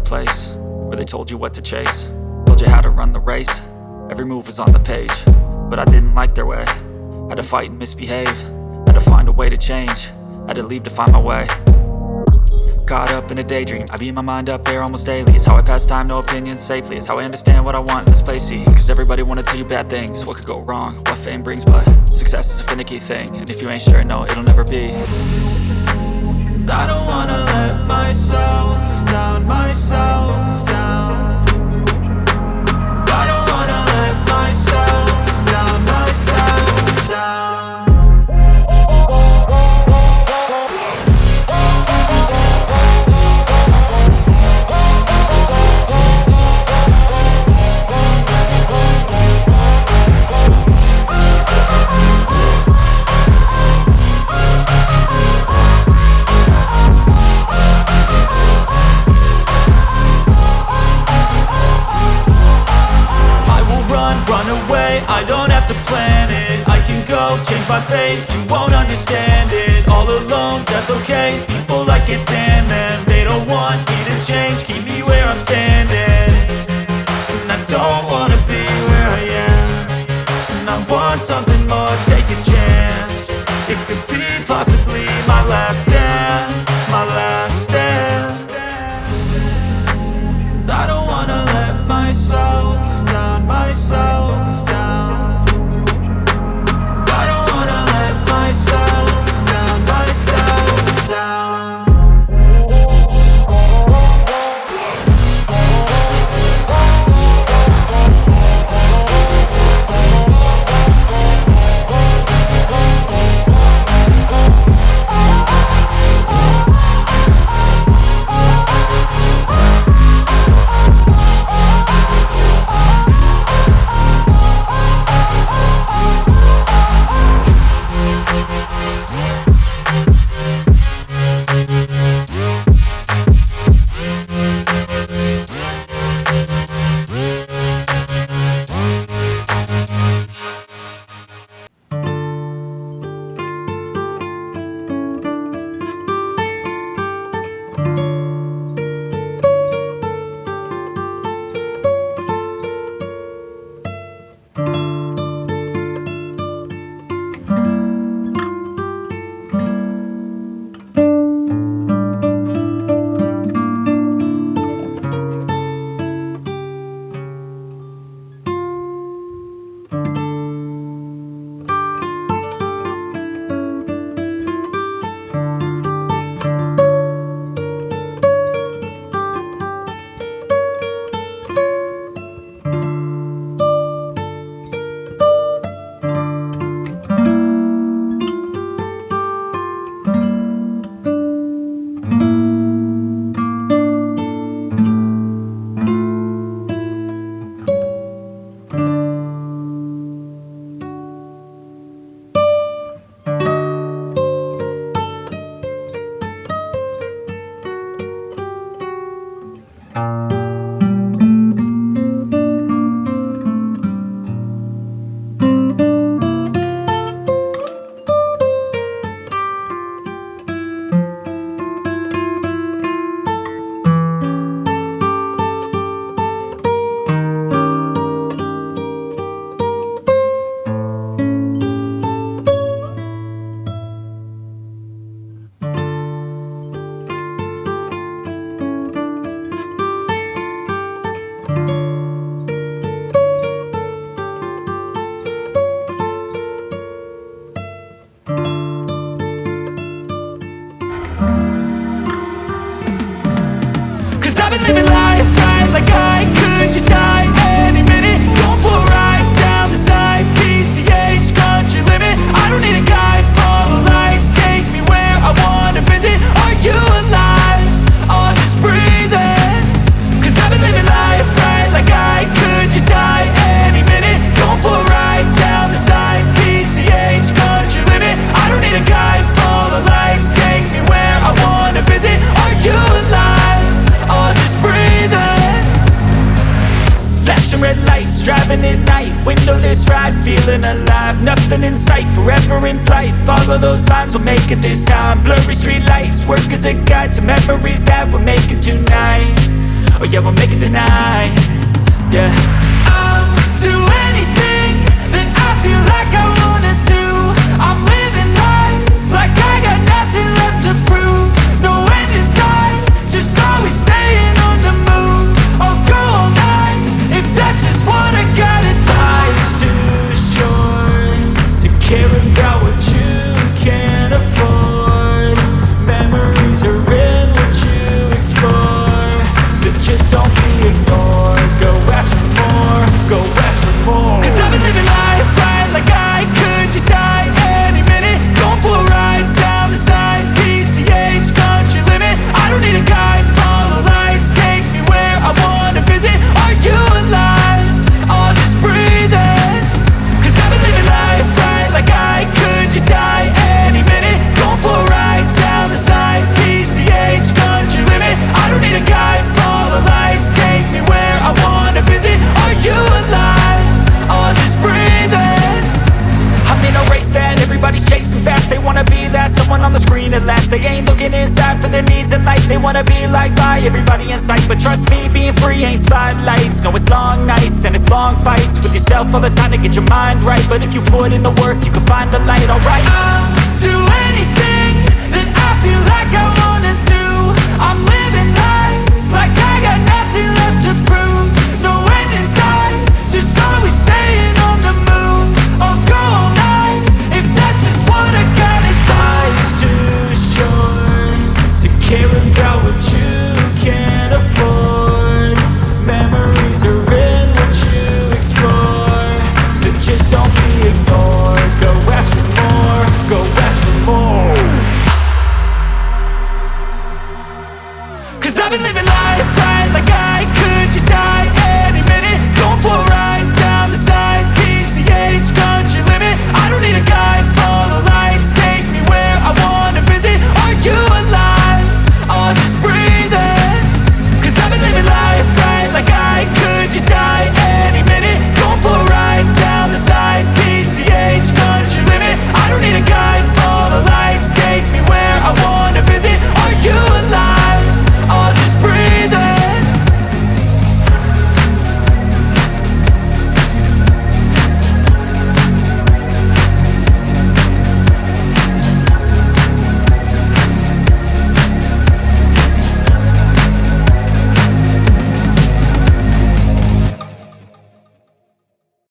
place where they told you what to chase, told you how to run the race. Every move was on the page, but I didn't like their way. Had to fight and misbehave, had to find a way to change, had to leave to find my way. Caught up in a daydream, I beat my mind up there almost daily. It's how I pass time, no opinions safely. It's how I understand what I want in this place, see. Cause everybody wanna tell you bad things, what could go wrong, what fame brings. But success is a finicky thing, and if you ain't sure, no, it'll never be. I don't wanna let myself down, myself down. I don't wanna let myself down, myself down. I don't have to plan it, I can go change my fate. You won't understand it, all alone, that's okay. People, I can't stand them, they don't want me to change. Keep me where I'm standing, and I don't wanna be where I am. And I want something more, take a chance. It could be possibly my last dance, my last dance. I don't wanna let myself down, myself down. feeling alive, nothing in sight, forever in flight. Follow those lines, we'll make it this time. Blurry street lights, work as a guide to memories that we're making tonight. oh yeah, we'll make it tonight. Yeah, I'll do anything that I feel like I wanna do. I'm living life like I got nothing left to prove. No end in sight, just always staying on the move. I'll go all night if that's just what I gotta do. Life's too short to care about what you can't afford. Memories are in what you explore, so just don't be ignored. Go ask for more, go ask for more. Cause I've been living life right like I could just die any minute. Going for a ride down the side, PCH, country limit. I don't need a guide, follow lights, take me where I wanna visit. Are you alive? Or just breathing? Cause I've been living life right like I could just die any minute. Going for a ride down the side, PCH, country limit. I don't need a guide, follow lights, take me where I wanna visit. Are you alive? Or just breathing? I'm in a race that everybody's chasing fast. They wanna be that someone on the screen at last. They ain't looking inside for their needs in life. They wanna be liked by everybody in sight. But trust me, being free ain't spotlights. No, it's long nights and it's long fights with yourself all the time to get your mind right. But if you put in the work, you can find the light, alright. I'll do anything that I feel like I wanna do. I'm living